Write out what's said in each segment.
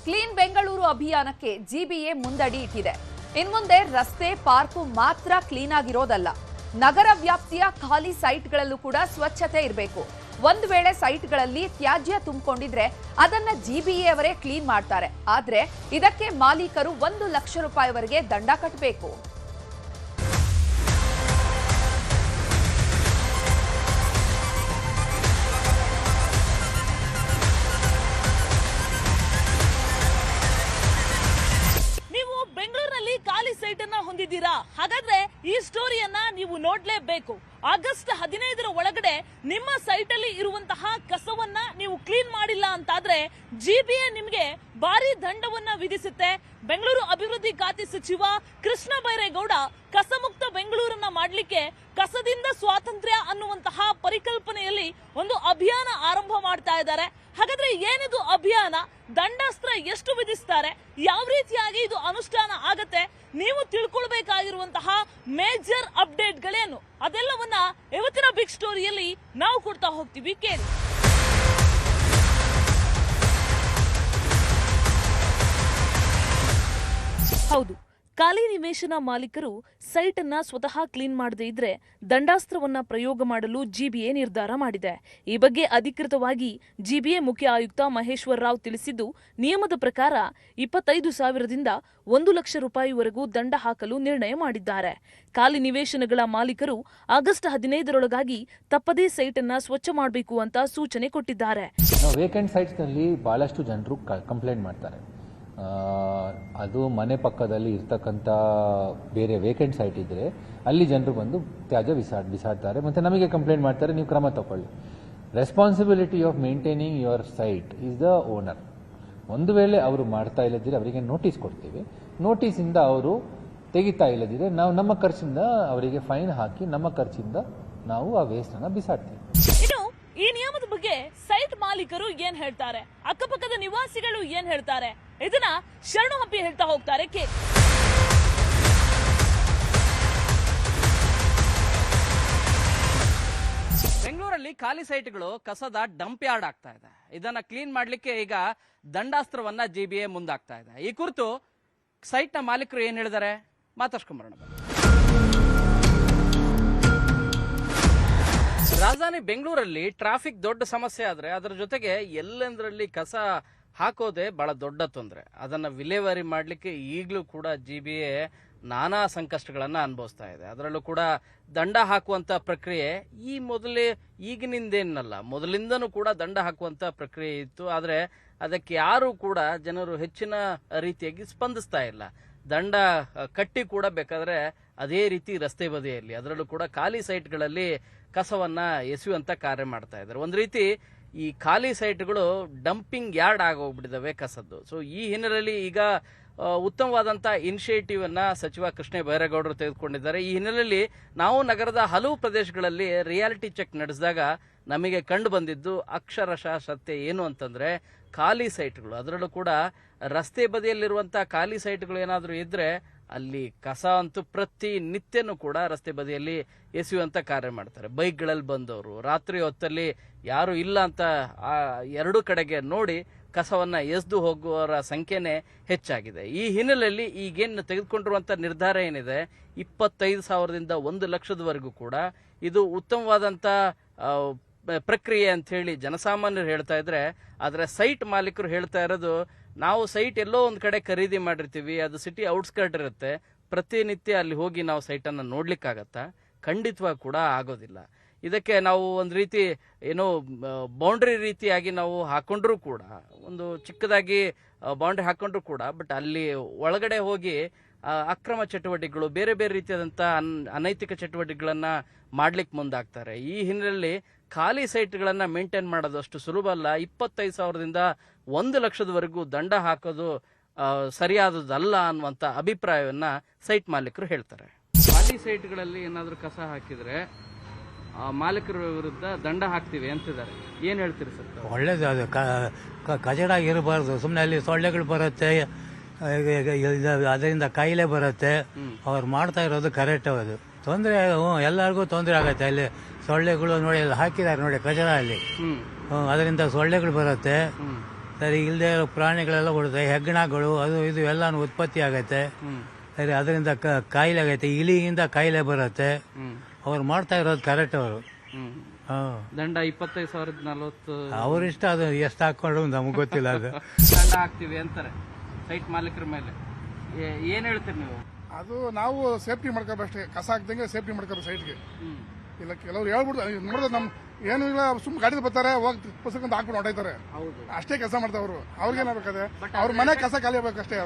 Clean Bengaluru ಅಭಿಯಾನಕ್ಕೆ GBA ಮುಂದಡಿ ಇಟ್ಟಿದೆ. ಇನ್ಮುಂದೆ ರಸ್ತೆ, ಪಾರ್ಕು ಮಾತ್ರ ಕ್ಲೀನ್ ಆಗಿರೋದಲ್ಲ, ನಗರ ವ್ಯಾಪ್ತಿಯ ಖಾಲಿ ಸೈಟ್ಗಳಲ್ಲೂ ಕೂಡ ಸ್ವಚ್ಛತೆ ಇರಬೇಕು. ಒಂದು ವೇಳೆ ಸೈಟ್ಗಳಲ್ಲಿ ತ್ಯಾಜ್ಯ ತುಂಬಿಕೊಂಡಿದ್ರೆ ಅದನ್ನ ಜಿಬಿಎ ಅವರೇ ಕ್ಲೀನ್ ಮಾಡ್ತಾರೆ. ಆದ್ರೆ ಇದಕ್ಕೆ ಮಾಲೀಕರು 1 ಲಕ್ಷ ರೂಪಾಯಿವರೆಗೆ ದಂಡ ಕಟ್ಟಬೇಕು. ಖಾಲಿ ಸೈಟ್ ಅನ್ನ ಹೊಂದಿದ್ದೀರಾ? ಹಾಗಾದ್ರೆ ಈ ಸ್ಟೋರಿಯನ್ನ ನೀವು ನೋಡ್ಲೇಬೇಕು. ಆಗಸ್ಟ್ 15ರ ಒಳಗಡೆ ನಿಮ್ಮ ಸೈಟ್ ಅಲ್ಲಿ ಇರುವಂತಹ ಕಸವನ್ನ ನೀವು ಕ್ಲೀನ್ ಮಾಡಿಲ್ಲ ಅಂತಾದ್ರೆ ಜಿಬಿಎ ನಿಮ್ಗೆ ಭಾರಿ ದಂಡವನ್ನ ವಿಧಿಸುತ್ತೆ. ಬೆಂಗಳೂರು ಅಭಿವೃದ್ಧಿ ಖಾತೆ ಸಚಿವ ಕೃಷ್ಣ ಬೈರೇಗೌಡ ಕಸಮುಕ್ತ ಬೆಂಗಳೂರನ್ನ ಮಾಡ್ಲಿಕ್ಕೆ ಕಸದಿಂದ ಸ್ವಾತಂತ್ರ್ಯ ಅನ್ನುವಂತಹ ಪರಿಕಲ್ಪನೆಯಲ್ಲಿ ಒಂದು ಅಭಿಯಾನ ಆರಂಭ ಮಾಡ್ತಾ ಇದ್ದಾರೆ. ಹಾಗಾದ್ರೆ ಏನಿದು ಅಭಿಯಾನ? ದಂಡಾಸ್ತ್ರ ಎಷ್ಟು ವಿಧಿಸ್ತಾರೆ? ಯಾವ ರೀತಿಯಾಗಿ ಇದು ಅನುಷ್ಠಾನ ಆಗತ್ತೆ? ನೀವು ತಿಳ್ಕೊಳ್ಬೇಕಾಗಿರುವಂತಹ ಮೇಜರ್ ಅಪ್ಡೇಟ್ಗಳೇನು? ಅದೆಲ್ಲವನ್ನ ಇವತ್ತಿನ ಬಿಗ್ ಸ್ಟೋರಿಯಲ್ಲಿ ನಾವು ಕೊಡ್ತಾ ಹೋಗ್ತೀವಿ, ಕೇಳಿ. ಹೌದು, ಖಾಲಿ ನಿವೇಶನ ಮಾಲೀಕರು ಸೈಟ್ ಅನ್ನ ಸ್ವತಃ ಕ್ಲೀನ್ ಮಾಡದೇ ಇದ್ರೆ ದಂಡಾಸ್ತ್ರವನ್ನ ಪ್ರಯೋಗ ಮಾಡಲು ಜಿಬಿಎ ನಿರ್ಧಾರ ಮಾಡಿದೆ. ಈ ಬಗ್ಗೆ ಅಧಿಕೃತವಾಗಿ ಜಿಬಿಎ ಮುಖ್ಯ ಆಯುಕ್ತ ಮಹೇಶ್ವರ್ ರಾವ್ ತಿಳಿಸಿದ್ದು, ನಿಯಮದ ಪ್ರಕಾರ 25,000ದಿಂದ 1 ಲಕ್ಷ ರೂಪಾಯಿವರೆಗೂ ದಂಡ ಹಾಕಲು ನಿರ್ಣಯ ಮಾಡಿದ್ದಾರೆ. ಖಾಲಿ ನಿವೇಶನಗಳ ಮಾಲೀಕರು ಆಗಸ್ಟ್ 15ರೊಳಗಾಗಿ ತಪ್ಪದೇ ಸೈಟ್ ಅನ್ನ ಸ್ವಚ್ಛ ಮಾಡಬೇಕು ಅಂತ ಸೂಚನೆ ಕೊಟ್ಟಿದ್ದಾರೆ. ವೇಕೆಂಟ್ ಸೈಟ್ಸ್ ನಲ್ಲಿ ಬಹಳಷ್ಟು ಜನರು ಕಂಪ್ಲೇಂಟ್ ಮಾಡ್ತಾರೆ. ಅದು ಮನೆ ಪಕ್ಕದಲ್ಲಿ ಇರ್ತಕ್ಕಂಥ ಬೇರೆ ವೇಕೆಂಟ್ ಸೈಟ್ ಇದ್ದರೆ ಅಲ್ಲಿ ಜನರು ಬಂದು ತ್ಯಾಜ್ಯ ಬಿಸಾಡ್ತಾರೆ ಮತ್ತು ನಮಗೆ ಕಂಪ್ಲೇಂಟ್ ಮಾಡ್ತಾರೆ, ನೀವು ಕ್ರಮ ತಗೊಳ್ಳಿ. Responsibility of maintaining your site is the owner. ಒಂದು ವೇಳೆ ಅವರು ಮಾಡ್ತಾ ಇಲ್ಲದಿದ್ರೆ ಅವರಿಗೆ ನೋಟಿಸ್ ಕೊಡ್ತೀವಿ. ನೋಟಿಸಿಂದ ಅವರು ತೆಗಿತಾ ಇಲ್ಲದಿದ್ರೆ ನಾವು ನಮ್ಮ ಖರ್ಚಿಂದ ಅವರಿಗೆ ಫೈನ್ ಹಾಕಿ ನಮ್ಮ ಖರ್ಚಿಂದ ನಾವು ಆ ವೇಸ್ಟ್ ಅನ್ನ ಬಿಸಾಡ್ತೀವಿ. ಈ ನಿಯಮದ ಬಗ್ಗೆ ಸೈಟ್ ಮಾಲೀಕರು ಏನ್ ಹೇಳ್ತಾರೆ, ಅಕ್ಕಪಕ್ಕದ ನಿವಾಸಿಗಳು ಏನ್ ಹೇಳ್ತಾರೆ, ಇದನ್ನ ಶರಣು ಹಂಪಿ ಹೇಳ್ತಾ ಹೋಗ್ತಾರೆ, ಕೇಳಿ. ಬೆಂಗಳೂರಲ್ಲಿ ಖಾಲಿ ಸೈಟ್ಗಳು ಕಸದ ಡಂಪ್ ಯಾರ್ಡ್ ಆಗ್ತಾ ಇದೆ. ಇದನ್ನ ಕ್ಲೀನ್ ಮಾಡ್ಲಿಕ್ಕೆ ಈಗ ದಂಡಾಸ್ತ್ರವನ್ನ ಜಿಬಿಎ ಮುಂದಾಗ್ತಾ ಇದೆ. ಈ ಕುರಿತು ಸೈಟ್ ನ ಮಾಲೀಕರು ಏನ್ ಹೇಳಿದ್ದಾರೆ ಮಾತಾಡ್ಸ್ಕೊಂಬರೋಣ. ರಾಜಧಾನಿ ಬೆಂಗಳೂರಲ್ಲಿ ಟ್ರಾಫಿಕ್ ದೊಡ್ಡ ಸಮಸ್ಯೆ ಆದ್ರೆ ಅದರ ಜೊತೆಗೆ ಎಲ್ಲೆಂದರಲ್ಲಿ ಕಸ ಹಾಕೋದೇ ಬಹಳ ದೊಡ್ಡ ತೊಂದರೆ. ಅದನ್ನ ವಿಲೇವಾರಿ ಮಾಡ್ಲಿಕ್ಕೆ ಈಗಲೂ ಕೂಡ ಜಿಬಿಎ ನಾನಾ ಸಂಕಷ್ಟಗಳನ್ನ ಅನುಭವಿಸ್ತಾ ಇದೆ. ಅದರಲ್ಲೂ ಕೂಡ ದಂಡ ಹಾಕುವಂತ ಪ್ರಕ್ರಿಯೆ ಈಗಿನಿಂದೇನಲ್ಲ, ಮೊದಲಿಂದನೂ ಕೂಡ ದಂಡ ಹಾಕುವಂತ ಪ್ರಕ್ರಿಯೆ ಇತ್ತು. ಆದ್ರೆ ಅದಕ್ಕೆ ಯಾರು ಕೂಡ ಜನರು ಹೆಚ್ಚಿನ ರೀತಿಯಾಗಿ ಸ್ಪಂದಿಸ್ತಾ ಇಲ್ಲ. ದಂಡ ಕಟ್ಟಿ ಕೂಡ ಬೇಕಾದ್ರೆ ಅದೇ ರೀತಿ ರಸ್ತೆ ಬದಿಯಲ್ಲಿ, ಅದರಲ್ಲೂ ಕೂಡ ಖಾಲಿ ಸೈಟ್ಗಳಲ್ಲಿ ಕಸವನ್ನ ಎಸೆಯುವಂತ ಕಾರ್ಯ ಮಾಡ್ತಾ ಇದ್ದಾರೆ. ಒಂದು ರೀತಿ ಈ ಖಾಲಿ ಸೈಟ್ಗಳು ಡಂಪಿಂಗ್ ಯಾರ್ಡ್ ಆಗೋಗ್ಬಿಟ್ಟಿದ್ದಾವೆ ಕಸದ್ದು. ಸೊ ಈ ಹಿನ್ನೆಲೆಯಲ್ಲಿ ಈಗ ಉತ್ತಮವಾದಂಥ ಇನಿಷಿಯೇಟಿವ್ ಅನ್ನ ಸಚಿವ ಕೃಷ್ಣ ಬೈರೇಗೌಡರು ತೆಗೆದುಕೊಂಡಿದ್ದಾರೆ. ಈ ಹಿನ್ನೆಲೆಯಲ್ಲಿ ನಾವು ನಗರದ ಹಲವು ಪ್ರದೇಶಗಳಲ್ಲಿ ರಿಯಾಲಿಟಿ ಚೆಕ್ ನಡೆಸಿದಾಗ ನಮಗೆ ಕಂಡು ಬಂದಿದ್ದು ಅಕ್ಷರಶಃ ಸತ್ಯ ಏನು ಅಂತಂದ್ರೆ, ಖಾಲಿ ಸೈಟ್ಗಳು, ಅದರಲ್ಲೂ ಕೂಡ ರಸ್ತೆ ಬದಿಯಲ್ಲಿರುವಂತಹ ಖಾಲಿ ಸೈಟ್ಗಳು ಏನಾದರೂ ಇದ್ರೆ ಅಲ್ಲಿ ಕಸ ಅಂತೂ ಪ್ರತಿ ನಿತ್ಯನೂ ಕೂಡ ರಸ್ತೆ ಬದಿಯಲ್ಲಿ ಎಸೆಯುವಂತ ಕಾರ್ಯ ಮಾಡ್ತಾರೆ. ಬೈಕ್ಗಳಲ್ಲಿ ಬಂದವರು ರಾತ್ರಿ ಹೊತ್ತಲ್ಲಿ ಯಾರು ಇಲ್ಲ ಅಂತ ಎರಡು ಕಡೆಗೆ ನೋಡಿ ಕಸವನ್ನ ಎಸೆದು ಹೋಗುವವರ ಸಂಖ್ಯೆನೇ ಹೆಚ್ಚಾಗಿದೆ. ಈ ಹಿನ್ನೆಲೆಯಲ್ಲಿ ಈಗೇನು ತೆಗೆದುಕೊಂಡಿರುವಂತ ನಿರ್ಧಾರ ಏನಿದೆ, 25,000ದಿಂದ 1 ಲಕ್ಷದವರೆಗೂ ಕೂಡ ಇದು ಉತ್ತಮವಾದಂತ ಪ್ರಕ್ರಿಯೆ ಅಂತ ಹೇಳಿ ಜನಸಾಮಾನ್ಯರು ಹೇಳ್ತಾ ಇದ್ರೆ, ಆದ್ರೆ ಸೈಟ್ ಮಾಲೀಕರು ಹೇಳ್ತಾ ಇರೋದು, ನಾವು ಸೈಟ್ ಎಲ್ಲೋ ಒಂದು ಕಡೆ ಖರೀದಿ ಮಾಡಿರ್ತೀವಿ, ಅದು ಸಿಟಿ ಔಟ್ಸ್ಕರ್ಟ್ ಇರುತ್ತೆ, ಪ್ರತಿನಿತ್ಯ ಅಲ್ಲಿ ಹೋಗಿ ನಾವು ಸೈಟನ್ನು ನೋಡ್ಲಿಕ್ಕಾಗತ್ತಾ? ಖಂಡಿತವಾಗಿ ಕೂಡ ಆಗೋದಿಲ್ಲ. ಇದಕ್ಕೆ ನಾವು ಒಂದು ರೀತಿ ಏನೋ ಬೌಂಡ್ರಿ ರೀತಿಯಾಗಿ ನಾವು ಹಾಕೊಂಡ್ರೂ ಕೂಡ, ಒಂದು ಚಿಕ್ಕದಾಗಿ ಬೌಂಡ್ರಿ ಹಾಕೊಂಡ್ರು ಕೂಡ, ಬಟ್ ಅಲ್ಲಿ ಒಳಗಡೆ ಹೋಗಿ ಅಕ್ರಮ ಚಟುವಟಿಕೆಗಳು, ಬೇರೆ ಬೇರೆ ರೀತಿಯಾದಂಥ ಅನೈತಿಕ ಚಟುವಟಿಕೆಗಳನ್ನ ಮಾಡ್ಲಿಕ್ಕೆ ಮುಂದಾಗ್ತಾರೆ. ಈ ಹಿನ್ನೆಲೆಯಲ್ಲಿ ಖಾಲಿ ಸೈಟ್ಗಳನ್ನ ಮೇಂಟೈನ್ ಮಾಡೋದು ಅಷ್ಟು ಸುಲಭ ಅಲ್ಲ. 25,000ದಿಂದ 1 ಲಕ್ಷದವರೆಗೂ ದಂಡ ಹಾಕೋದು ಸರಿಯಾದದಲ್ಲ ಅನ್ನುವಂಥ ಅಭಿಪ್ರಾಯವನ್ನ ಸೈಟ್ ಮಾಲೀಕರು ಹೇಳ್ತಾರೆ. ಖಾಲಿ ಸೈಟ್ಗಳಲ್ಲಿ ಏನಾದರೂ ಕಸ ಹಾಕಿದ್ರೆ ಮಾಲೀಕರ ವಿರುದ್ಧ ದಂಡ ಹಾಕ್ತೀವಿ ಅಂತಿದ್ದಾರೆ. ಏನ್ ಹೇಳ್ತೀರಿ ಸರ್? ಒಳ್ಳೇದು, ಅದು ಕಚಡ ಇರಬಾರ್ದು. ಸುಮ್ಮನೆ ಅಲ್ಲಿ ಸೊಳ್ಳೆಗಳು ಬರುತ್ತೆ, ಅದರಿಂದ ಕಾಯಿಲೆ ಬರುತ್ತೆ. ಅವ್ರು ಮಾಡ್ತಾ ಇರೋದು ಕರೆಕ್ಟ್. ಅದು ತೊಂದರೆ, ಎಲ್ಲರಿಗೂ ತೊಂದರೆ ಆಗತ್ತೆ. ಅಲ್ಲಿ ಸೊಳ್ಳೆಗಳು ನೋಡಿ ಹಾಕಿದ್ದಾರೆ ನೋಡಿ ಕಚಡ ಅಲ್ಲಿ, ಅದರಿಂದ ಸೊಳ್ಳೆಗಳು ಬರುತ್ತೆ. ಸರಿ ಇಲ್ಲದೆ ಇರೋ ಪ್ರಾಣಿಗಳೆಲ್ಲ ಕೊಡುತ್ತೆ, ಹೆಗ್ಗಣಗಳು ಅದು ಇದು ಎಲ್ಲಾನು ಉತ್ಪತ್ತಿ ಆಗೈತೆ. ಸರಿ ಅದರಿಂದ ಕಾಯಿಲೆ ಆಗೈತೆ, ಇಲಿಯಿಂದ ಕಾಯಿಲೆ ಬರುತ್ತೆ. ಅವ್ರು ಮಾಡ್ತಾ ಇರೋದು ಕರೆಕ್ಟ್. ಅವರು ದಂಡ 25,000 40 ಅವ್ರಿಷ್ಟ, ಅದು ಎಷ್ಟು ಹಾಕೊಂಡು ನಮ್ಗೆ ಗೊತ್ತಿಲ್ಲ. ಅದು ದಂಡ ಹಾಕ್ತಿವಿ ಅಂತಾರೆ ಸೈಟ್ ಮಾಲೀಕರ ಮೇಲೆ. ಏನ್ ಹೇಳ್ತೀರಿ ನೀವು? ಅದು ನಾವು ಸೇಫ್ಟಿ ಮಾಡ್ಕೋಬೇಕಷ್ಟೇ, ಕಸ ಹಾಕ್ದಂಗೆ ಸೇಫ್ಟಿ ಮಾಡ್ಕೋಬೇಕು ಸೈಟ್ಗೆ. ಇಲ್ಲ ಕೆಲವ್ರು ಹೇಳ್ಬಿಡ್ತಾರೆ, ನೋಡಿದ್ರೆ ನಮ್ ಏನು ಇಲ್ಲ, ಸುಮ್ಮನೆ ಗಾಡಿ ಬರ್ತಾರೆ, ಹೋಗಿ ಪುಸ್ತಕ ಹಾಕ್ಬಿಟ್ಟು ಹೊಟ್ಟೈತಾರೆ, ಅಷ್ಟೇ ಕೆಲಸ ಮಾಡ್ತಾರೆ ಅವರು. ಅವ್ರಿಗೇನಾಗಬೇಕಾದ್ರೆ ಅವ್ರ ಮನೆ ಕಸ ಖಾಲಿ ಆಗ್ಬೇಕಷ್ಟೇ.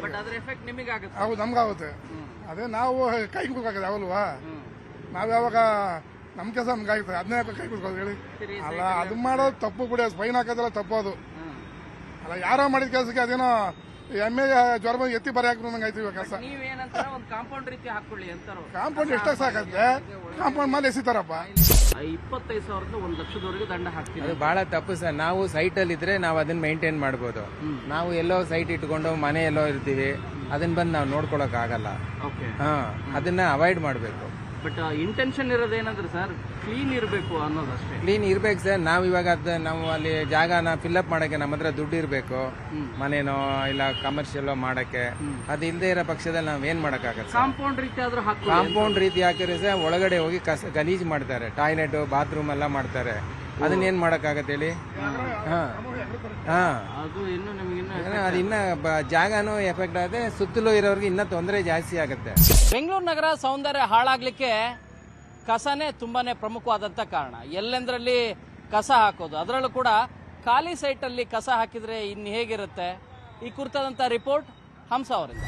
ಹೌದು, ನಮ್ಗಾಗುತ್ತೆ. ಅದೇ ನಾವು ಕೈ ಕುಡ್ಕಾಗದೆ ಅವಲ್ವಾ, ನಾವ್ ಯಾವಾಗ ನಮ್ ಕೆಲಸ ನಮ್ಗೆ ಆಗುತ್ತೆ, ಅದನ್ನೇ ಕೈ ಕುಡ್ಕೋದು ಹೇಳಿ. ಅಲ್ಲ ಅದು ಮಾಡೋದು ತಪ್ಪು ಬಿಡಿ, ಫೈನ್ ಹಾಕೋದೆಲ್ಲ ತಪ್ಪು. ಅದು ಅಲ್ಲ ಯಾರೋ ಮಾಡಿದ ಕೆಲಸಕ್ಕೆ ಅದೇನೋ ಎಮ್ಮೆ ಜ್ವರ ಬಂದು ಎತ್ತಿ ಬರ ಹಾಕಿದಂಗೆ ಆಯ್ತು ಇವಾಗ ಕೆಲಸ. ಕಾಂಪೌಂಡ್ ರೀತಿ ಹಾಕೊಳ್ಳಿ ಅಂತಾರೋ. ಕಾಂಪೌಂಡ್ ಎಷ್ಟ ಸಾಕತ್ತೆ, ಕಾಂಪೌಂಡ್ ಮೇಲೆ ಎಸಿತಾರಪ್ಪ. 25,000 1 ಲಕ್ಷದವರೆಗೆ ದಂಡ ಹಾಕ್ತೀವಿ. ಅದು ಬಹಳ ತಪ್ಪು ಸರ್. ನಾವು ಸೈಟ್ ಅಲ್ಲಿ ಇದ್ರೆ ನಾವು ಅದನ್ನ ಮೇಂಟೈನ್ ಮಾಡ್ಬೋದು. ನಾವು ಎಲ್ಲೋ ಸೈಟ್ ಇಟ್ಕೊಂಡು ಮನೆ ಎಲ್ಲೋ ಇರ್ತೀವಿ, ಅದನ್ನ ಬಂದು ನಾವು ನೋಡ್ಕೊಳಕ್ ಆಗಲ್ಲ. ಅದನ್ನ ಅವಾಯ್ಡ್ ಮಾಡಬೇಕು. ಬಟ್ ಇಂಟೆನ್ಷನ್ ಇರೋದೇನಂದ್ರೆ ಸರ್, ಕ್ಲೀನ್ ಇರಬೇಕು ಅನ್ನೋದಷ್ಟೇ. ಕ್ಲೀನ್ ಇರ್ಬೇಕು ಸರ್. ನಾವು ಇವಾಗ ನಾವು ಅಲ್ಲಿ ಜಾಗನ ಫಿಲ್ಅಪ್ ಮಾಡಕ್ಕೆ ನಮ್ಮ ಹತ್ರ ದುಡ್ಡು ಇರಬೇಕು, ಮನೇನೋ ಇಲ್ಲ ಕಮರ್ಷಿಯಲ್ ಮಾಡಕ್ಕೆ. ಅದು ಇಲ್ಲದೆ ಇರೋ ಪಕ್ಷದಲ್ಲಿ ನಾವ್ ಏನ್ ಮಾಡಕ್ಕಾಗತ್ತೆ? ಕಾಂಪೌಂಡ್ ರೀತಿ ಆದ್ರೂ ಹಾಕಿ. ಕಾಂಪೌಂಡ್ ರೀತಿ ಹಾಕಿದ್ರೆ ಸರ್ ಒಳಗಡೆ ಹೋಗಿ ಗಲೀಜ್ ಮಾಡ್ತಾರೆ, ಟಾಯ್ಲೆಟ್ ಬಾತ್ರೂಮ್ ಎಲ್ಲ ಮಾಡ್ತಾರೆ. ಅದನ್ನ ಏನ್ ಮಾಡಕ್ಕಾಗತ್ತೆ ಹೇಳಿ? ಅದು ಇನ್ನು ನಿಮ್ಗೆ ಅದು ಇನ್ನ ಜಾಗನೂ ಎಫೆಕ್ಟ್ ಆಗುತ್ತೆ, ಸುತ್ತಲೂ ಇರೋರಿಗೆ ಇನ್ನ ತೊಂದರೆ ಜಾಸ್ತಿ ಆಗುತ್ತೆ. ಬೆಂಗಳೂರು ನಗರ ಸೌಂದರ್ಯ ಹಾಳಾಗ್ಲಿಕ್ಕೆ ಕಸನೇ ತುಂಬಾನೇ ಪ್ರಮುಖವಾದಂತ ಕಾರಣ. ಎಲ್ಲೆಂದ್ರಲ್ಲಿ ಕಸ ಹಾಕೋದು, ಅದರಲ್ಲೂ ಕೂಡ ಖಾಲಿ ಸೈಟ್ ಅಲ್ಲಿ ಕಸ ಹಾಕಿದ್ರೆ ಇನ್ನು ಹೇಗಿರುತ್ತೆ? ಈ ಕುರಿತಾದಂತ ರಿಪೋರ್ಟ್ ಹಂಸ ಅವರಿಂದ.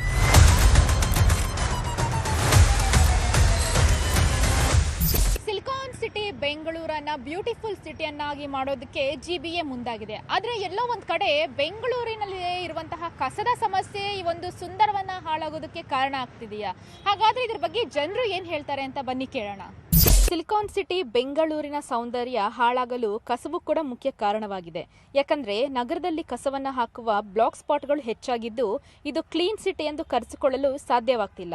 ಸಿಲಿಕಾನ್ ಸಿಟಿ ಬೆಂಗಳೂರನ್ನ ಬ್ಯೂಟಿಫುಲ್ ಸಿಟಿಯನ್ನಾಗಿ ಮಾಡೋದಕ್ಕೆ GBA ಮುಂದಾಗಿದೆ. ಆದರೆ ಎಲ್ಲೋ ಒಂದು ಕಡೆ ಬೆಂಗಳೂರಿನಲ್ಲಿ ಇರುವಂತಹ ಕಸದ ಸಮಸ್ಯೆ ಈ ಒಂದು ಸುಂದರವನ್ನ ಹಾಳಾಗೋದಕ್ಕೆ ಕಾರಣ ಆಗ್ತಿದೆಯಾ? ಹಾಗಾದ್ರೆ ಇದ್ರ ಬಗ್ಗೆ ಜನರು ಏನ್ ಹೇಳ್ತಾರೆ ಅಂತ ಬನ್ನಿ ಕೇಳೋಣ. ಸಿಲಿಕಾನ್ ಸಿಟಿ ಬೆಂಗಳೂರಿನ ಸೌಂದರ್ಯ ಹಾಳಾಗಲು ಕಸವು ಕೂಡ ಮುಖ್ಯ ಕಾರಣವಾಗಿದೆ. ಯಾಕಂದ್ರೆ ನಗರದಲ್ಲಿ ಕಸವನ್ನ ಹಾಕುವ ಬ್ಲಾಕ್ ಸ್ಪಾಟ್ಗಳು ಹೆಚ್ಚಾಗಿದ್ದು ಇದು ಕ್ಲೀನ್ ಸಿಟಿ ಎಂದು ಕರೆಸಿಕೊಳ್ಳಲು ಸಾಧ್ಯವಾಗ್ತಿಲ್ಲ.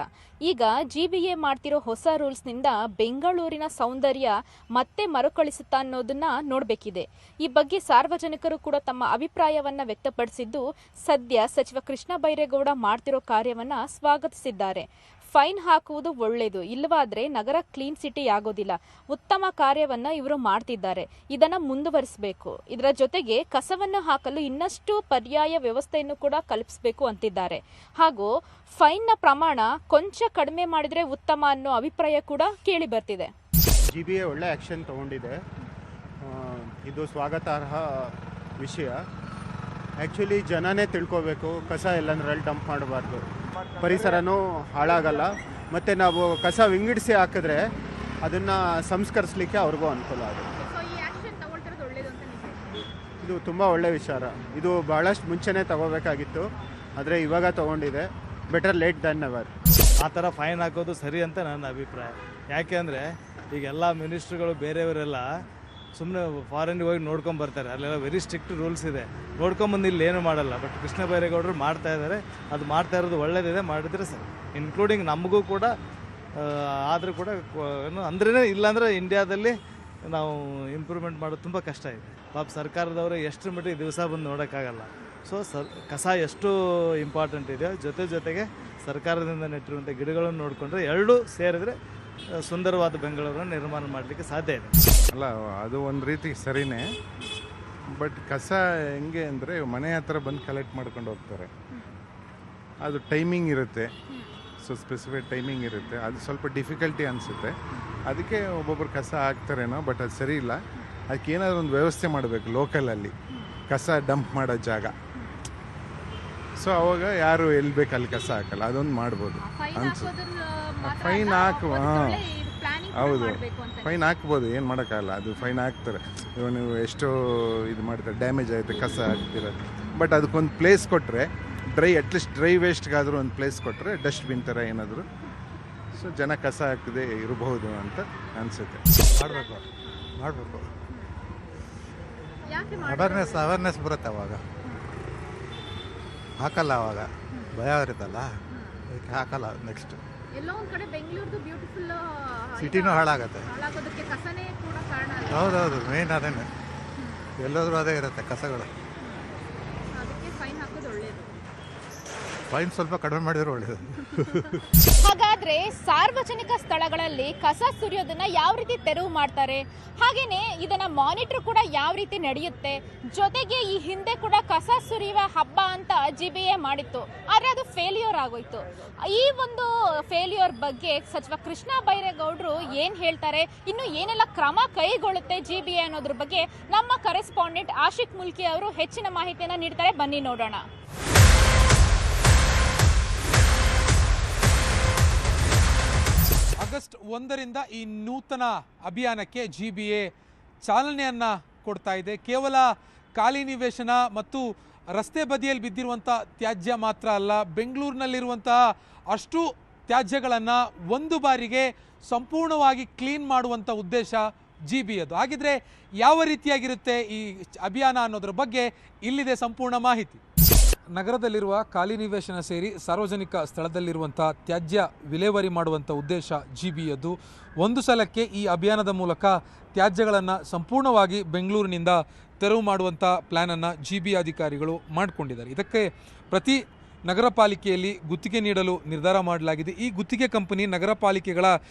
ಈಗ GBA ಮಾಡ್ತಿರೋ ಹೊಸ ರೂಲ್ಸ್ನಿಂದ ಬೆಂಗಳೂರಿನ ಸೌಂದರ್ಯ ಮತ್ತೆ ಮರುಕಳಿಸುತ್ತಾ ಅನ್ನೋದನ್ನ ನೋಡಬೇಕಿದೆ. ಈ ಬಗ್ಗೆ ಸಾರ್ವಜನಿಕರು ಕೂಡ ತಮ್ಮ ಅಭಿಪ್ರಾಯವನ್ನ ವ್ಯಕ್ತಪಡಿಸಿದ್ದು, ಸದ್ಯ ಸಚಿವ ಕೃಷ್ಣ ಬೈರೇಗೌಡ ಮಾಡ್ತಿರೋ ಕಾರ್ಯವನ್ನ ಸ್ವಾಗತಿಸಿದ್ದಾರೆ. ಫೈನ್ ಹಾಕುವುದು ಒಳ್ಳೆಯದು, ಇಲ್ಲವಾದ್ರೆ ನಗರ ಕ್ಲೀನ್ ಸಿಟಿ ಆಗೋದಿಲ್ಲ. ಉತ್ತಮ ಕಾರ್ಯವನ್ನ ಇವರು ಮಾಡ್ತಿದ್ದಾರೆ, ಇದನ್ನ ಮುಂದುವರಿಸಬೇಕು. ಇದರ ಜೊತೆಗೆ ಕಸವನ್ನು ಹಾಕಲು ಇನ್ನಷ್ಟು ಪರ್ಯಾಯ ವ್ಯವಸ್ಥೆಯನ್ನು ಕೂಡ ಕಲ್ಪಿಸಬೇಕು ಅಂತಿದ್ದಾರೆ. ಹಾಗೂ ಫೈನ್ನ ಪ್ರಮಾಣ ಕೊಂಚ ಕಡಿಮೆ ಮಾಡಿದ್ರೆ ಉತ್ತಮ ಅನ್ನೋ ಅಭಿಪ್ರಾಯ ಕೂಡ ಕೇಳಿ ಬರ್ತಿದೆ. GBA ಒಳ್ಳೆ ಆ್ಯಕ್ಷನ್ ತಗೊಂಡಿದೆ, ಇದು ಸ್ವಾಗತಾರ್ಹ ವಿಷಯ. ಆ್ಯಕ್ಚುಲಿ ಜನನೇ ತಿಳ್ಕೋಬೇಕು, ಕಸ ಎಲ್ಲಂದ್ರಲ್ಲಿ ಡಂಪ್ ಮಾಡಬಾರ್ದು, ಪರಿಸರನೂ ಹಾಳಾಗಲ್ಲ. ಮತ್ತು ನಾವು ಕಸ ವಿಂಗಡಿಸಿ ಹಾಕಿದ್ರೆ ಅದನ್ನು ಸಂಸ್ಕರಿಸಲಿಕ್ಕೆ ಅವ್ರಿಗೂ ಅನುಕೂಲ ಆಗುತ್ತೆ. ಇದು ತುಂಬ ಒಳ್ಳೆ ವಿಚಾರ. ಇದು ಭಾಳಷ್ಟು ಮುಂಚೆನೇ ತಗೋಬೇಕಾಗಿತ್ತು, ಆದರೆ ಇವಾಗ ತೊಗೊಂಡಿದೆ. Better late than never. ಆ ಥರ ಫೈನ್ ಹಾಕೋದು ಸರಿ ಅಂತ ನನ್ನ ಅಭಿಪ್ರಾಯ. ಯಾಕೆ ಅಂದರೆ ಈಗ ಎಲ್ಲ ಮಿನಿಸ್ಟ್ರುಗಳು ಬೇರೆಯವರೆಲ್ಲ ಸುಮ್ಮನೆ ಫಾರಿನ್ಗೆ ಹೋಗಿ ನೋಡ್ಕೊಂಡು ಬರ್ತಾರೆ, ಅಲ್ಲೆಲ್ಲ ವೆರಿ ಸ್ಟ್ರಿಕ್ಟ್ ರೂಲ್ಸ್ ಇದೆ, ನೋಡ್ಕೊಂಬಂದು ಇಲ್ಲಿ ಏನೂ ಮಾಡಲ್ಲ. ಬಟ್ ಕೃಷ್ಣ ಬೈರೇಗೌಡರು ಮಾಡ್ತಾ ಇದ್ದಾರೆ, ಅದು ಮಾಡ್ತಾ ಇರೋದು ಒಳ್ಳೇದಿದೆ, ಮಾಡಿದರೆ ಸರ್ ಇನ್ಕ್ಲೂಡಿಂಗ್ ನಮಗೂ ಕೂಡ. ಆದರೂ ಕೂಡ ಏನು ಅಂದ್ರೇ ಇಲ್ಲಾಂದರೆ ಇಂಡಿಯಾದಲ್ಲಿ ನಾವು ಇಂಪ್ರೂವ್ಮೆಂಟ್ ಮಾಡೋದು ತುಂಬ ಕಷ್ಟ ಇದೆ. ಪಾಪ ಸರ್ಕಾರದವರು ಎಷ್ಟು ಮಟ್ಟಿಗೆ ದಿವಸ ಬಂದು ನೋಡೋಕ್ಕಾಗಲ್ಲ. ಸೊ ಕಸ ಎಷ್ಟು ಇಂಪಾರ್ಟೆಂಟ್ ಇದೆಯೋ ಜೊತೆಗೆ ಸರ್ಕಾರದಿಂದ ನೆಟ್ಟಿರುವಂಥ ಗಿಡಗಳನ್ನು ನೋಡಿಕೊಂಡ್ರೆ ಎರಡೂ ಸೇರಿದ್ರೆ ಸುಂದರವಾದ ಬೆಂಗಳೂರನ್ನು ನಿರ್ಮಾಣ ಮಾಡಲಿಕ್ಕೆ ಸಾಧ್ಯ ಇದೆ. ಅಲ್ಲ, ಅದು ಒಂದು ರೀತಿ ಸರಿನೇ. ಬಟ್ ಕಸ ಹೆಂಗೆ ಅಂದರೆ ಮನೆ ಹತ್ರ ಬಂದು ಕಲೆಕ್ಟ್ ಮಾಡ್ಕೊಂಡು ಹೋಗ್ತಾರೆ. ಅದು ಟೈಮಿಂಗ್ ಇರುತ್ತೆ, ಸೊ ಸ್ಪೆಸಿಫಿಕ್ ಟೈಮಿಂಗ್ ಇರುತ್ತೆ. ಅದು ಸ್ವಲ್ಪ ಡಿಫಿಕಲ್ಟಿ ಅನಿಸುತ್ತೆ, ಅದಕ್ಕೆ ಒಬ್ಬೊಬ್ರು ಕಸ ಹಾಕ್ತಾರೇನೋ. ಬಟ್ ಅದು ಸರಿ ಇಲ್ಲ. ಅದಕ್ಕೆ ಏನಾದರೂ ಒಂದು ವ್ಯವಸ್ಥೆ ಮಾಡಬೇಕು ಲೋಕಲಲ್ಲಿ, ಕಸ ಡಂಪ್ ಮಾಡೋ ಜಾಗ. ಸೊ ಅವಾಗ ಯಾರು ಎಲ್ಲಿ ಬೇಕು ಅಲ್ಲಿ ಕಸ ಹಾಕಲ್ಲ, ಅದೊಂದು ಮಾಡ್ಬೋದು ಅನ್ಸುತ್ತೆ. ಫೈನ್ ಹಾಕುವ, ಹೌದು, ಫೈನ್ ಹಾಕ್ಬೋದು, ಏನು ಮಾಡೋಕ್ಕಾಗಲ್ಲ. ಅದು ಫೈನ್ ಹಾಕ್ತಾರೆ. ಇವಾಗ ನೀವು ಎಷ್ಟೋ ಇದು ಮಾಡ್ತಾರೆ, ಡ್ಯಾಮೇಜ್ ಆಗುತ್ತೆ ಕಸ ಹಾಕ್ತಿರೋದು. ಬಟ್ ಅದಕ್ಕೊಂದು ಪ್ಲೇಸ್ ಕೊಟ್ಟರೆ, ಅಟ್ಲೀಸ್ಟ್ ಡ್ರೈ ವೇಸ್ಟ್ಗಾದರೂ ಒಂದು ಪ್ಲೇಸ್ ಕೊಟ್ಟರೆ, ಡಸ್ಟ್ಬಿನ್ ಥರ ಏನಾದರೂ, ಸೊ ಜನ ಕಸ ಹಾಕದೆ ಇರಬಹುದು ಅಂತ ಅನಿಸುತ್ತೆ. ಮಾಡಬೇಕು ಅವೇರ್ನೆಸ್ ಬರುತ್ತೆ. ಅವಾಗ ಹಾಕಲ್ಲ, ಅವಾಗ ಭಯ ಇರುತ್ತಲ್ಲ, ಅದಕ್ಕೆ ಹಾಕಲ್ಲ. ನೆಕ್ಸ್ಟ್ ಎಲ್ಲೋ ಒಂದು ಕಡೆ ಬೆಂಗಳೂರು ಬ್ಯೂಟಿಫುಲ್ ಸಿಟಿನೂ ಹಾಳಾಗುತ್ತೆ. ಹಾಳಾಗೋದಕ್ಕೆ ಕಸನೇ ಕೂಡ ಕಾರಣ. ಹೌದೌದು, ಮೇನ್ ಅದೇನೆ. ಎಲ್ಲೋದ್ರೂ ಅದೇ ಇರುತ್ತೆ ಕಸಗಳು. ಅದಕ್ಕೆ ಫೈನ್ ಸ್ವಲ್ಪ ಕಡಿಮೆ ಮಾಡಿದ್ರೆ ಒಳ್ಳೆಯದು. ಹಾಗಾದ್ರೆ ಸಾರ್ವಜನಿಕ ಸ್ಥಳಗಳಲ್ಲಿ ಕಸ ಸುರಿಯೋದನ್ನ ಯಾವ ರೀತಿ ತೆರವು ಮಾಡ್ತಾರೆ, ಹಾಗೇನೆ ಇದನ್ನ ಮಾನಿಟರ್ ಕೂಡ ಯಾವ ರೀತಿ ನಡೆಯುತ್ತೆ, ಜೊತೆಗೆ ಈ ಹಿಂದೆ ಕೂಡ ಕಸ ಸುರಿಯುವ ಹಬ್ಬ ಅಂತ GBA ಮಾಡಿತ್ತು, ಆದ್ರೆ ಅದು ಫೇಲ್ಯೂರ್ ಆಗೋಯ್ತು. ಈ ಒಂದು ಫೇಲ್ಯೂರ್ ಬಗ್ಗೆ ಸಚಿವ ಕೃಷ್ಣ ಬೈರೇಗೌಡರು ಏನ್ ಹೇಳ್ತಾರೆ, ಇನ್ನು ಏನೆಲ್ಲ ಕ್ರಮ ಕೈಗೊಳ್ಳುತ್ತೆ GBA ಅನ್ನೋದ್ರ ಬಗ್ಗೆ ನಮ್ಮ ಕರೆಸ್ಪಾಂಡೆಂಟ್ ಆಶಿಕ್ ಮುಲ್ಕಿ ಅವರು ಹೆಚ್ಚಿನ ಮಾಹಿತಿಯನ್ನ ನೀಡ್ತಾರೆ. ಬನ್ನಿ ನೋಡೋಣ. ಆಗಸ್ಟ್ 1ರಿಂದ ಈ ನೂತನ ಅಭಿಯಾನಕ್ಕೆ GBA ಚಾಲನೆಯನ್ನು ಕೊಡ್ತಾ ಇದೆ. ಕೇವಲ ಖಾಲಿ ನಿವೇಶನ ಮತ್ತು ರಸ್ತೆ ಬದಿಯಲ್ಲಿ ಬಿದ್ದಿರುವಂಥ ತ್ಯಾಜ್ಯ ಮಾತ್ರ ಅಲ್ಲ, ಬೆಂಗಳೂರಿನಲ್ಲಿರುವಂತಹ ಅಷ್ಟು ತ್ಯಾಜ್ಯಗಳನ್ನು ಒಂದು ಬಾರಿಗೆ ಸಂಪೂರ್ಣವಾಗಿ ಕ್ಲೀನ್ ಮಾಡುವಂಥ ಉದ್ದೇಶ GBAದು. ಹಾಗಿದ್ರೆ ಯಾವ ರೀತಿಯಾಗಿರುತ್ತೆ ಈ ಅಭಿಯಾನ ಅನ್ನೋದ್ರ ಬಗ್ಗೆ ಇಲ್ಲಿದೆ ಸಂಪೂರ್ಣ ಮಾಹಿತಿ. ನಗರದಲ್ಲಿರುವ ಖಾಲಿ ನಿವೇಶನ ಸೇರಿ ಸಾರ್ವಜನಿಕ ಸ್ಥಳದಲ್ಲಿರುವಂಥ ತ್ಯಾಜ್ಯ ವಿಲೇವಾರಿ ಮಾಡುವಂಥ ಉದ್ದೇಶ GBAದು. ಒಂದು ಸಲಕ್ಕೆ ಈ ಅಭಿಯಾನದ ಮೂಲಕ ತ್ಯಾಜ್ಯಗಳನ್ನು ಸಂಪೂರ್ಣವಾಗಿ ಬೆಂಗಳೂರಿನಿಂದ ತೆರವು ಮಾಡುವಂಥ ಪ್ಲ್ಯಾನನ್ನು GBA ಅಧಿಕಾರಿಗಳು ಮಾಡಿಕೊಂಡಿದ್ದಾರೆ. ಇದಕ್ಕೆ ಪ್ರತಿ ನಗರ ಪಾಲಿಕೆಯಲ್ಲಿ ಗುತ್ತಿಗೆ ನೀಡಲು ನಿರ್ಧಾರ ಮಾಡಲಾಗಿದೆ. ಈ ಗುತ್ತಿಗೆ ಕಂಪನಿ ನಗರ ಪಾಲಿಕೆಗಳ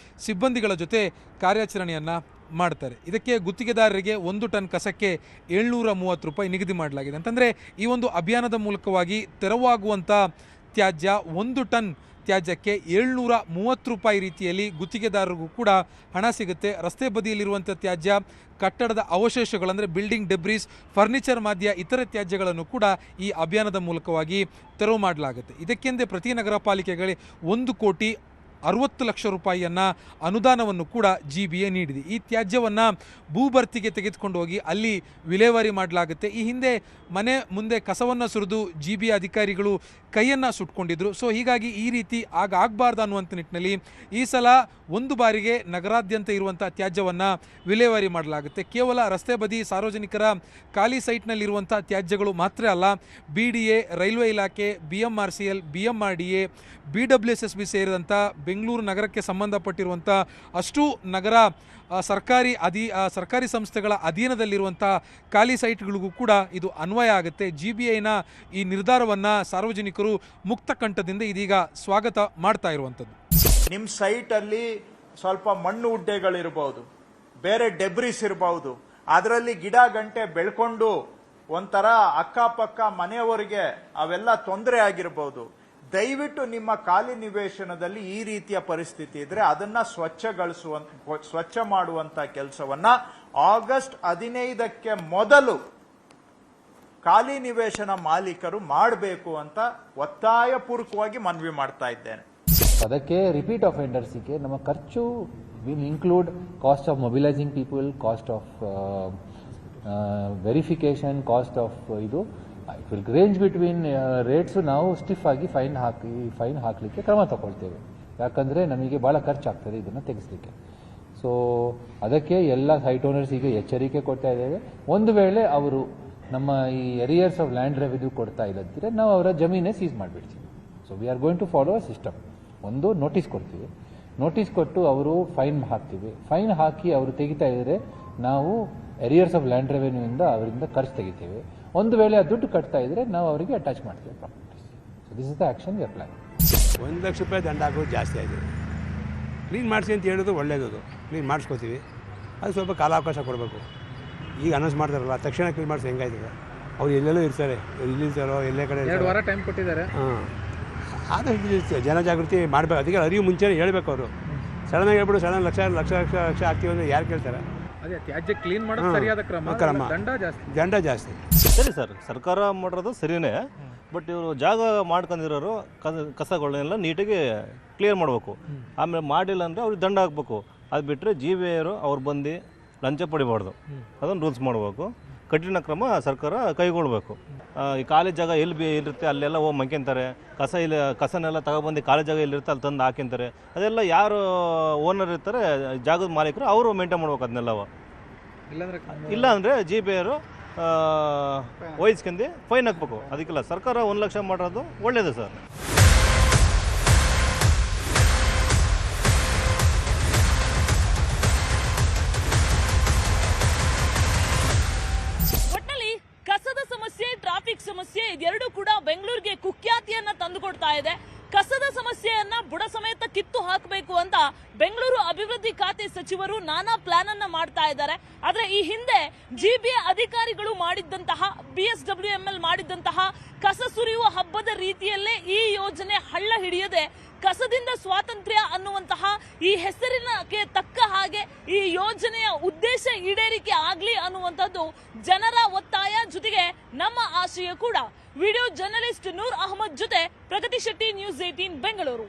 ಸಿಬ್ಬಂದಿಗಳ ಜೊತೆ ಕಾರ್ಯಾಚರಣೆಯನ್ನು ಮಾಡ್ತಾರೆ. ಇದಕ್ಕೆ ಗುತ್ತಿಗೆದಾರರಿಗೆ 1 ಟನ್ ಕಸಕ್ಕೆ 730 ರೂಪಾಯಿ ನಿಗದಿ ಮಾಡಲಾಗಿದೆ. ಅಂತಂದರೆ ಈ ಒಂದು ಅಭಿಯಾನದ ಮೂಲಕವಾಗಿ ತೆರವಾಗುವಂಥ ತ್ಯಾಜ್ಯ 1 ಟನ್ ತ್ಯಾಜ್ಯಕ್ಕೆ 730 ರೂಪಾಯಿ ರೀತಿಯಲ್ಲಿ ಗುತ್ತಿಗೆದಾರರಿಗೂ ಕೂಡ ಹಣ ಸಿಗುತ್ತೆ. ರಸ್ತೆ ಬದಿಯಲ್ಲಿರುವಂಥ ತ್ಯಾಜ್ಯ, ಕಟ್ಟಡದ ಅವಶೇಷಗಳಂದರೆ ಬಿಲ್ಡಿಂಗ್ ಡೆಬ್ರೀಸ್, ಫರ್ನಿಚರ್ ಮಾಧ್ಯ ಇತರೆ ತ್ಯಾಜ್ಯಗಳನ್ನು ಕೂಡ ಈ ಅಭಿಯಾನದ ಮೂಲಕವಾಗಿ ತೆರವು ಮಾಡಲಾಗುತ್ತೆ. ಇದಕ್ಕೆಂದೇ ಪ್ರತಿ ನಗರ ಪಾಲಿಕೆಗಳಿಗೆ 1,60,00,000 ರೂಪಾಯಿಯನ್ನು ಅನುದಾನವನ್ನು ಕೂಡ GBA ನೀಡಿದೆ. ಈ ತ್ಯಾಜ್ಯವನ್ನು ಭೂಭರ್ತಿಗೆ ತೆಗೆದುಕೊಂಡು ಹೋಗಿ ಅಲ್ಲಿ ವಿಲೇವಾರಿ ಮಾಡಲಾಗುತ್ತೆ. ಈ ಹಿಂದೆ ಮನೆ ಮುಂದೆ ಕಸವನ್ನು ಸುರಿದು GBA ಅಧಿಕಾರಿಗಳು ಕೈಯನ್ನು ಸುಟ್ಕೊಂಡಿದ್ರು. ಸೊ ಹೀಗಾಗಿ ಈ ರೀತಿ ಆಗಬಾರ್ದು ಅನ್ನುವಂಥ ನಿಟ್ಟಿನಲ್ಲಿ ಈ ಸಲ ಒಂದು ಬಾರಿಗೆ ನಗರಾದ್ಯಂತ ಇರುವಂಥ ತ್ಯಾಜ್ಯವನ್ನು ವಿಲೇವಾರಿ ಮಾಡಲಾಗುತ್ತೆ. ಕೇವಲ ರಸ್ತೆ ಬದಿ ಸಾರ್ವಜನಿಕರ ಖಾಲಿ ಸೈಟ್ನಲ್ಲಿರುವಂಥ ತ್ಯಾಜ್ಯಗಳು ಮಾತ್ರ ಅಲ್ಲ, BDA, ರೈಲ್ವೆ ಇಲಾಖೆ, BMRCL, BMRDA, BWSSB ಸೇರಿದಂಥ ಬೆಂಗಳೂರು ನಗರಕ್ಕೆ ಸಂಬಂಧಪಟ್ಟಿರುವಂಥ ಅಷ್ಟು ನಗರ ಸರ್ಕಾರಿ ಸಂಸ್ಥೆಗಳ ಅಧೀನದಲ್ಲಿರುವಂಥ ಖಾಲಿ ಸೈಟ್ಗಳಿಗೂ ಕೂಡ ಇದು ಅನ್ವಯ ಆಗುತ್ತೆ. GBAನ ಈ ನಿರ್ಧಾರವನ್ನು ಸಾರ್ವಜನಿಕರು ಮುಕ್ತ ಕಂಠದಿಂದ ಇದೀಗ ಸ್ವಾಗತ ಮಾಡ್ತಾ ಇರುವಂಥದ್ದು. ನಿಮ್ಮ ಸೈಟಲ್ಲಿ ಸ್ವಲ್ಪ ಮಣ್ಣು ಉಡ್ಡೆಗಳಿರ್ಬೋದು, ಬೇರೆ ಡೆಬ್ರಿಸ್ ಇರಬಹುದು, ಅದರಲ್ಲಿ ಗಿಡ ಗಂಟೆ ಬೆಳ್ಕೊಂಡು ಒಂಥರ ಅಕ್ಕಪಕ್ಕ ಮನೆಯವರಿಗೆ ಅವೆಲ್ಲ ತೊಂದರೆ ಆಗಿರ್ಬೋದು. ದಯವಿಟ್ಟು ನಿಮ್ಮ ಖಾಲಿ ನಿವೇಶನದಲ್ಲಿ ಈ ರೀತಿಯ ಪರಿಸ್ಥಿತಿ ಇದ್ರೆ ಅದನ್ನ ಸ್ವಚ್ಛ ಮಾಡುವಂತ ಕೆಲಸವನ್ನ ಆಗಸ್ಟ್ 15ಕ್ಕೆ ಮೊದಲು ಖಾಲಿ ನಿವೇಶನ ಮಾಲೀಕರು ಮಾಡಬೇಕು ಅಂತ ಒತ್ತಾಯಪೂರ್ವಕವಾಗಿ ಮನವಿ ಮಾಡ್ತಾ ಇದ್ದೇನೆ. ಅದಕ್ಕೆ ರಿಪೀಟ್ ಅಫೆಂಡರ್ಸಿಗೆ ನಮ್ಮ ಖರ್ಚು will include cost of mobilising people, cost of verification, cost of ಇದು it will range between rates. ನಾವು ಸ್ಟಿಫ್ ಆಗಿ ಫೈನ್ ಹಾಕಲಿಕ್ಕೆ ಕ್ರಮ ತಗೊಳ್ತೇವೆ. ಯಾಕಂದರೆ ನಮಗೆ ಭಾಳ ಖರ್ಚಾಗ್ತದೆ ಇದನ್ನು ತೆಗೆಸಲಿಕ್ಕೆ. ಸೊ ಅದಕ್ಕೆ ಎಲ್ಲ ಸೈಟ್ ಓನರ್ಸಿಗೆ ಎಚ್ಚರಿಕೆ ಕೊಡ್ತಾ ಇದ್ದೇವೆ. ಒಂದು ವೇಳೆ ಅವರು ನಮ್ಮ ಈ ಎರಿಯರ್ಸ್ ಆಫ್ ಲ್ಯಾಂಡ್ ರೆವಿನ್ಯೂ ಕೊಡ್ತಾ ಇಲ್ಲದಿದ್ದರೆ ನಾವು ಅವರ ಜಮೀನೇ ಸೀಸ್ ಮಾಡಿಬಿಡ್ತೀವಿ. So we are going to follow a system. ಒಂದು ನೋಟಿಸ್ ಕೊಡ್ತೀವಿ, ನೋಟಿಸ್ ಕೊಟ್ಟು ಅವರು ಫೈನ್ ಹಾಕ್ತೀವಿ. ಫೈನ್ ಹಾಕಿ ಅವರು ತೆಗಿತಾ ಇದ್ದರೆ ನಾವು ಎರಿಯರ್ಸ್ ಆಫ್ ಲ್ಯಾಂಡ್ ರೆವೆನ್ಯೂಯಿಂದ ಅವರಿಂದ ಖರ್ಚು ತೆಗಿತೇವೆ. ಒಂದು ವೇಳೆ ಆ ದುಡ್ಡು ಕಟ್ತಾ ಇದ್ರೆ ನಾವು ಅವರಿಗೆ ಅಟ್ಯಾಚ್ ಮಾಡ್ತೇವೆ properties. So this is the action we are plan. 1 lakh ರೂಪಾಯಿ ದಂಡ ಹಾಕೋದು ಜಾಸ್ತಿ ಆಗಿದೆ. ಕ್ಲೀನ್ ಮಾಡಿಸಿ ಅಂತ ಹೇಳೋದು ಒಳ್ಳೆಯದು, ಕ್ಲೀನ್ ಮಾಡಿಸ್ಕೋತೀವಿ. ಅದು ಸ್ವಲ್ಪ ಕಾಲಾವಕಾಶ ಕೊಡಬೇಕು. ಈಗ ಅನೌನ್ಸ್ ಮಾಡ್ತಾರಲ್ಲ, ತಕ್ಷಣ ಕ್ಲೀನ್ ಮಾಡಿಸಿ ಹೆಂಗಾಯ್ತದೆ? ಅವ್ರು ಎಲ್ಲೆಲ್ಲೋ ಇರ್ತಾರೆ, ಇಲ್ಲಿರ್ತಾರೋ ಎಲ್ಲೇ ಕಡೆ 2 ವಾರ ಟೈಮ್ ಕೊಟ್ಟಿದ್ದಾರೆ. ಆದಷ್ಟು ಜನಜಾಗೃತಿ ಮಾಡಬೇಕು. ಅದಕ್ಕೆ ಅರಿವು ಮುಂಚೆನೇ ಹೇಳಬೇಕು. ಅವರು ಸಡನ್ನಾಗಿ ಹೇಳ್ಬಿಟ್ಟು ಸಡನ್ ಲಕ್ಷ ಆಗ್ತೀವಿ ಅಂದರೆ ಯಾರು ಕೇಳ್ತಾರೆ? ಅದೇ ತ್ಯಾಜ್ಯ ಕ್ಲೀನ್ ಮಾಡೋದು ಸರಿಯಾದ ಕ್ರಮ, ದಂಡ ಜಾಸ್ತಿ. ಸರಿ ಸರ್, ಸರ್ಕಾರ ಮಾಡಿರೋದು ಸರಿಯೇ. ಬಟ್ ಇವರು ಜಾಗ ಮಾಡ್ಕೊಂಡಿರೋರು ಕಸಗಳನ್ನೆಲ್ಲ ನೀಟಾಗಿ ಕ್ಲಿಯರ್ ಮಾಡಬೇಕು. ಆಮೇಲೆ ಮಾಡಿಲ್ಲ ಅಂದರೆ ಅವ್ರಿಗೆ ದಂಡ ಹಾಕಬೇಕು. ಅದು ಬಿಟ್ಟರೆ GBA ಅವ್ರು ಬಂದು ಲಂಚ ಪಡಿಬಾರ್ದು, ಅದನ್ನು ರೂಲ್ಸ್ ಮಾಡಬೇಕು. ಕಠಿಣ ಕ್ರಮ ಸರ್ಕಾರ ಕೈಗೊಳ್ಳಬೇಕು. ಈ ಖಾಲಿ ಜಾಗ ಎಲ್ಲಿ ಇರುತ್ತೆ ಅಲ್ಲೆಲ್ಲ ಹೋಗಿ ಮಂಕ್ಯಂತಾರೆ. ಕಸನೆಲ್ಲ ತಗೊಬಂದು ಖಾಲಿ ಜಾಗ ಎಲ್ಲಿರುತ್ತೆ ಅಲ್ಲಿ ತಂದು ಹಾಕಿಂತಾರೆ. ಅದೆಲ್ಲ ಯಾರು ಓನರ್ ಇರ್ತಾರೆ, ಜಾಗದ ಮಾಲೀಕರು, ಅವರು ಮೇಂಟೈನ್ ಮಾಡ್ಬೇಕು ಅದನ್ನೆಲ್ಲವ. ಇಲ್ಲ ಅಂದರೆ GBA ವಹಿಸ್ಕೊಂಡು ಫೈನ್ ಹಾಕ್ಬೇಕು. ಅದಕ್ಕೆಲ್ಲ ಸರ್ಕಾರ 1 ಲಕ್ಷ ಮಾಡೋದು ಒಳ್ಳೆಯದು ಸರ್. ಒಟ್ನಲ್ಲಿ ಕಸದ ಸಮಸ್ಯೆ, ಟ್ರಾಫಿಕ್ ಸಮಸ್ಯೆ ಇದೆರಡೂ ಕೂಡ ಬೆಂಗಳೂರಿಗೆ ಕುಖ್ಯಾತ ಖ್ಯಾತಿಯನ್ನ ತಂದುಕೊಡ್ತಾ ಇದೆ. ಕಸದ ಸಮಸ್ಯೆಯನ್ನ ಬುಡ ಸಮೇತ ಕಿತ್ತು ಹಾಕಬೇಕು ಅಂತ ಬೆಂಗಳೂರು ಅಭಿವೃದ್ಧಿ ಖಾತೆ ಸಚಿವರು ನಾನಾ ಪ್ಲಾನ್ ಅನ್ನ ಮಾಡ್ತಾ ಇದ್ದಾರೆ. ಆದ್ರೆ ಈ ಹಿಂದೆ ಜಿಬಿಎ ಅಧಿಕಾರಿಗಳು ಮಾಡಿದ್ದಂತಹ BSWML ಮಾಡಿದ್ದಂತಹ ಕಸ ಸುರಿಯುವ ಹಬ್ಬದ ರೀತಿಯಲ್ಲೇ ಈ ಯೋಜನೆ ಹಳ್ಳ ಹಿಡಿಯದೆ ಕಸದಿಂದ ಸ್ವಾತಂತ್ರ್ಯ ಅನ್ನುವಂತಹ ಈ ಹೆಸರಿನಕ್ಕೆ ತಕ್ಕ ಹಾಗೆ ಈ ಯೋಜನೆಯ ಉದ್ದೇಶ ಈಡೇರಿಕೆ ಆಗ್ಲಿ ಅನ್ನುವಂಥದ್ದು ಜನರ ಒತ್ತಾಯ, ಜೊತೆಗೆ ನಮ್ಮ ಆಶಯ ಕೂಡ. ವಿಡಿಯೋ ಜರ್ನಲಿಸ್ಟ್ ನೂರ್ ಅಹಮದ್ ಜೊತೆ ಪ್ರಗತಿ ಶೆಟ್ಟಿ, ನ್ಯೂಸ್ 18 ಬೆಂಗಳೂರು.